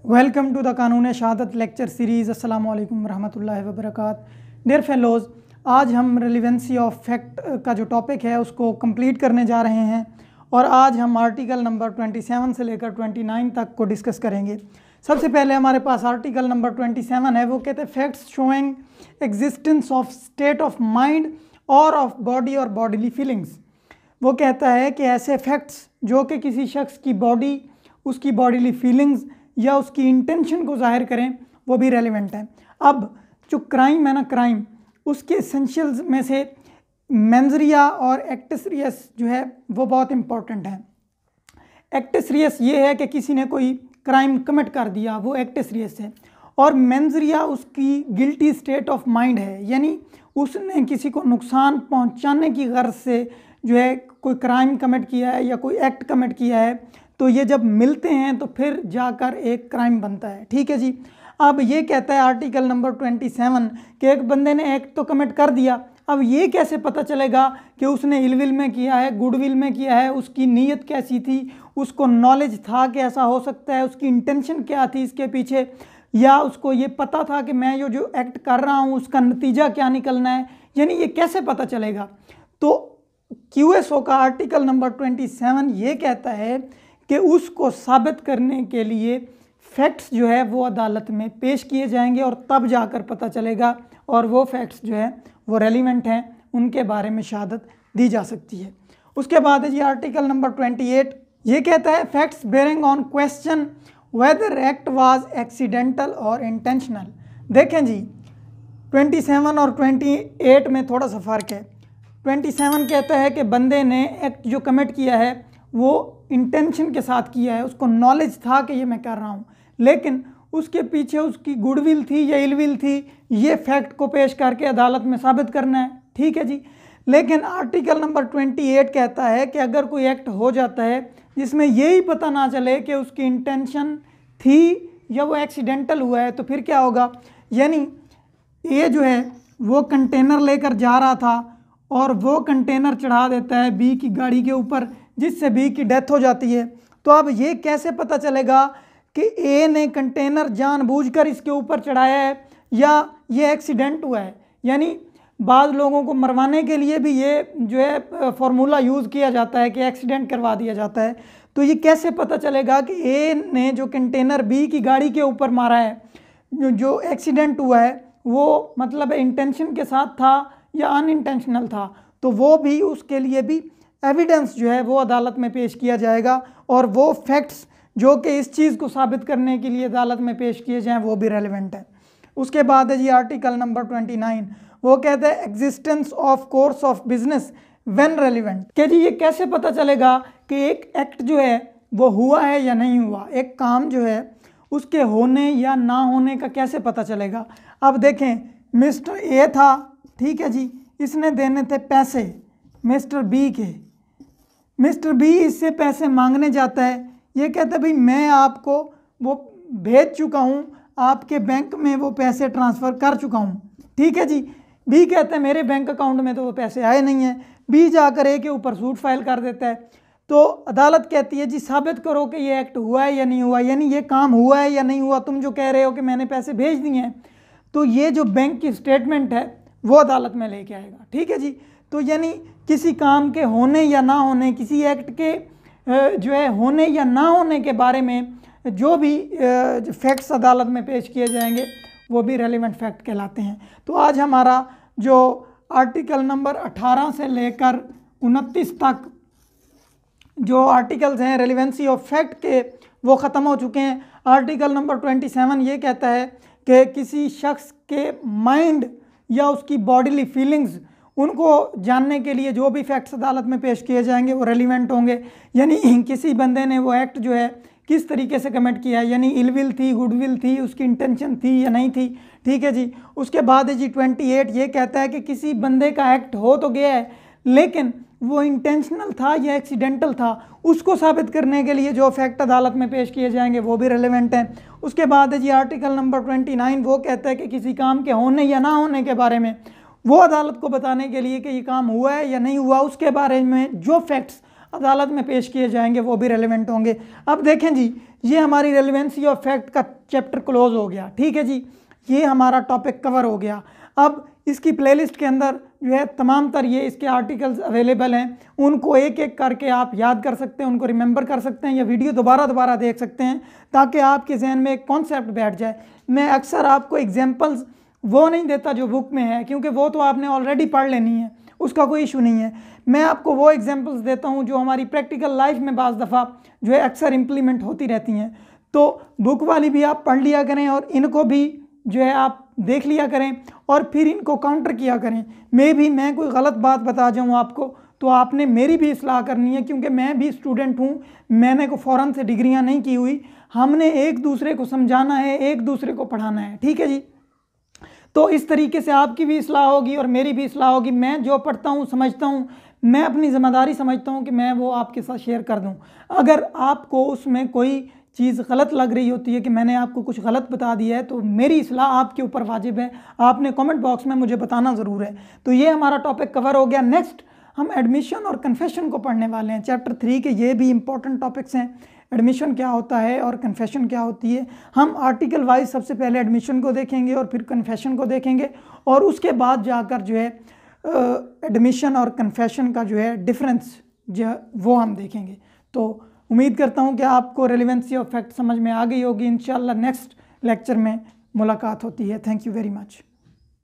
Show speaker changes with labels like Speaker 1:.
Speaker 1: Welcome to the कानून शहादत lecture series. अस्सलाम वालेकुम रहमतुल्लाहि व बरकात। डियर फेलोज़, आज हम रेलिवेंसी ऑफ फैक्ट का जो टॉपिक है उसको कंप्लीट करने जा रहे हैं और आज हम आर्टिकल नंबर 27 से लेकर 29 तक को डिस्कस करेंगे। सबसे पहले हमारे पास आर्टिकल नंबर 27 है, वो कहते हैं facts showing existence of state of mind और ऑफ बॉडी और बॉडीली फीलिंग्स। वो कहता है कि ऐसे फैक्ट्स जो कि किसी शख्स की बॉडी, उसकी बॉडीली फीलिंग्स या उसकी इंटेंशन को जाहिर करें वो भी रेलिवेंट है। अब जो क्राइम है ना, क्राइम उसके एसेंशियल्स में से मेंजरिया और एक्टिस रियस जो है वो बहुत इंपॉर्टेंट है। एक्टिस रियस ये है कि किसी ने कोई क्राइम कमिट कर दिया, वो एक्टिस रियस है, और मेंजरिया उसकी गिल्टी स्टेट ऑफ माइंड है, यानी उसने किसी को नुकसान पहुंचाने की गर्ज से जो है कोई क्राइम कमिट किया है या कोई एक्ट कमिट किया है, तो ये जब मिलते हैं तो फिर जाकर एक क्राइम बनता है। ठीक है जी। अब ये कहता है आर्टिकल नंबर 27 कि एक बंदे ने एक्ट तो कमिट कर दिया, अब ये कैसे पता चलेगा कि उसने इलविल में किया है, गुडविल में किया है, उसकी नीयत कैसी थी, उसको नॉलेज था कि ऐसा हो सकता है, उसकी इंटेंशन क्या थी इसके पीछे, या उसको ये पता था कि मैं जो एक्ट कर रहा हूँ उसका नतीजा क्या निकलना है, यानी ये कैसे पता चलेगा। तो QSO का आर्टिकल नंबर 27 ये कहता है कि उसको साबित करने के लिए फैक्ट्स जो है वो अदालत में पेश किए जाएंगे और तब जाकर पता चलेगा, और वो फैक्ट्स जो है वो रेलिवेंट हैं, उनके बारे में शहादत दी जा सकती है। उसके बाद है जी आर्टिकल नंबर 28, ये कहता है facts bearing on question whether act was accidental और इंटेंशनल। देखें जी, 27 और 28 में थोड़ा सा फ़र्क है। 27 कहता है कि बंदे ने एक्ट जो कमिट किया है वो इंटेंशन के साथ किया है, उसको नॉलेज था कि ये मैं कर रहा हूँ, लेकिन उसके पीछे उसकी गुडविल थी या इलविल थी, ये फैक्ट को पेश करके अदालत में साबित करना है। ठीक है जी। लेकिन आर्टिकल नंबर 28 कहता है कि अगर कोई एक्ट हो जाता है जिसमें यही पता ना चले कि उसकी इंटेंशन थी या वो एक्सीडेंटल हुआ है, तो फिर क्या होगा। यानी ये जो है वो कंटेनर लेकर जा रहा था और वो कंटेनर चढ़ा देता है बी की गाड़ी के ऊपर, जिससे बी की डेथ हो जाती है। तो अब ये कैसे पता चलेगा कि ए ने कंटेनर जानबूझकर इसके ऊपर चढ़ाया है या ये एक्सीडेंट हुआ है। यानी बाद लोगों को मरवाने के लिए भी ये जो है फार्मूला यूज़ किया जाता है कि एक्सीडेंट करवा दिया जाता है। तो ये कैसे पता चलेगा कि ए ने जो कंटेनर बी की गाड़ी के ऊपर मारा है, जो एक्सीडेंट हुआ है वो मतलब इंटेंशन के साथ था या अनइंटेंशनल था। तो वो भी, उसके लिए भी एविडेंस जो है वो अदालत में पेश किया जाएगा, और वो फैक्ट्स जो कि इस चीज़ को साबित करने के लिए अदालत में पेश किए जाएं वो भी रेलिवेंट है। उसके बाद है जी आर्टिकल नंबर 29, वो कहता है existence of course of business when relevant. कि जी ये कैसे पता चलेगा कि एक एक्ट जो है वो हुआ है या नहीं हुआ, एक काम जो है उसके होने या ना होने का कैसे पता चलेगा। अब देखें, मिस्टर ए था, ठीक है जी, इसने देने थे पैसे मिस्टर बी के। मिस्टर बी इससे पैसे मांगने जाता है, ये कहता है भाई मैं आपको वो भेज चुका हूँ, आपके बैंक में वो पैसे ट्रांसफ़र कर चुका हूँ। ठीक है जी। बी कहता है मेरे बैंक अकाउंट में तो वो पैसे आए नहीं हैं। बी जाकर ए के ऊपर सूट फाइल कर देता है। तो अदालत कहती है जी साबित करो कि ये एक्ट हुआ है या नहीं हुआ, यानी ये काम हुआ है या नहीं हुआ। तुम जो कह रहे हो कि मैंने पैसे भेज दिए हैं, तो ये जो बैंक की स्टेटमेंट है वो अदालत में लेके आएगा। ठीक है जी। तो यानी किसी काम के होने या ना होने, किसी एक्ट के जो है होने या ना होने के बारे में जो भी फैक्ट्स अदालत में पेश किए जाएंगे वो भी रेलिवेंट फैक्ट कहलाते हैं। तो आज हमारा जो आर्टिकल नंबर 18 से लेकर 29 तक जो आर्टिकल्स हैं रेलिवेंसी ऑफ फैक्ट के, वो ख़त्म हो चुके हैं। आर्टिकल नंबर 27 ये कहता है कि किसी शख्स के माइंड या उसकी बॉडीली फीलिंग्स, उनको जानने के लिए जो भी फैक्ट्स अदालत में पेश किए जाएंगे वो रेलिवेंट होंगे। यानी किसी बंदे ने वो एक्ट जो है किस तरीके से कमिट किया है, यानी इलविल थी, गुडविल थी, उसकी इंटेंशन थी या नहीं थी। ठीक है जी। उसके बाद है जी 28, ये कहता है कि किसी बंदे का एक्ट हो तो गया है लेकिन वो इंटेंशनल था या एक्सीडेंटल था, उसको साबित करने के लिए जो फैक्ट अदालत में पेश किए जाएंगे वो भी रेलिवेंट हैं। उसके बाद है जी आर्टिकल नंबर 29, वो कहता है कि किसी काम के होने या ना होने के बारे में वो अदालत को बताने के लिए कि ये काम हुआ है या नहीं हुआ, उसके बारे में जो फैक्ट्स अदालत में पेश किए जाएंगे वो भी रेलिवेंट होंगे। अब देखें जी, ये हमारी रेलिवेंसी ऑफ फैक्ट का चैप्टर क्लोज हो गया, ठीक है जी, ये हमारा टॉपिक कवर हो गया। अब इसकी प्लेलिस्ट के अंदर जो है तमाम तर ये इसके आर्टिकल्स अवेलेबल हैं, उनको एक एक करके आप याद कर सकते हैं, उनको रिमेंबर कर सकते हैं या वीडियो दोबारा देख सकते हैं ताकि आपके जहन में एक कॉन्सेप्ट बैठ जाए। मैं अक्सर आपको एग्जांपल्स वो नहीं देता जो बुक में है, क्योंकि वो तो आपने ऑलरेडी पढ़ लेनी है, उसका कोई इशू नहीं है। मैं आपको वो एग्जांपल्स देता हूँ जो हमारी प्रैक्टिकल लाइफ में बाज़ दफ़ा जो है अक्सर इम्प्लीमेंट होती रहती हैं। तो बुक वाली भी आप पढ़ लिया करें और इनको भी जो है आप देख लिया करें और फिर इनको काउंटर किया करें। मैं कोई गलत बात बता जाऊँ आपको तो आपने मेरी भी इस्लाह करनी है, क्योंकि मैं भी स्टूडेंट हूँ, मैंने को फ़ौरन से डिग्रियाँ नहीं की हुई, हमने एक दूसरे को समझाना है, एक दूसरे को पढ़ाना है, ठीक है जी। तो इस तरीके से आपकी भी इस्लाह होगी और मेरी भी इस्लाह होगी। मैं जो पढ़ता हूँ समझता हूँ, मैं अपनी ज़िम्मेदारी समझता हूँ कि मैं वो आपके साथ शेयर कर दूँ। अगर आपको उसमें कोई चीज़ गलत लग रही होती है कि मैंने आपको कुछ गलत बता दिया है, तो मेरी इस्लाह आपके ऊपर वाजिब है, आपने कमेंट बॉक्स में मुझे बताना ज़रूर है। तो ये हमारा टॉपिक कवर हो गया। नेक्स्ट हम एडमिशन और कन्फेशन को पढ़ने वाले हैं, चैप्टर 3 के ये भी इंपॉर्टेंट टॉपिक्स हैं। एडमिशन क्या होता है और कन्फेशन क्या होती है, हम आर्टिकल वाइज सबसे पहले एडमिशन को देखेंगे और फिर कन्फेशन को देखेंगे और उसके बाद जाकर जो है एडमिशन और कन्फेशन का जो है डिफरेंस जो वो हम देखेंगे। तो उम्मीद करता हूँ कि आपको रेलिवेंसी ऑफ फैक्ट समझ में आ गई होगी। इंशाल्लाह नेक्स्ट लेक्चर में मुलाकात होती है। Thank you very much.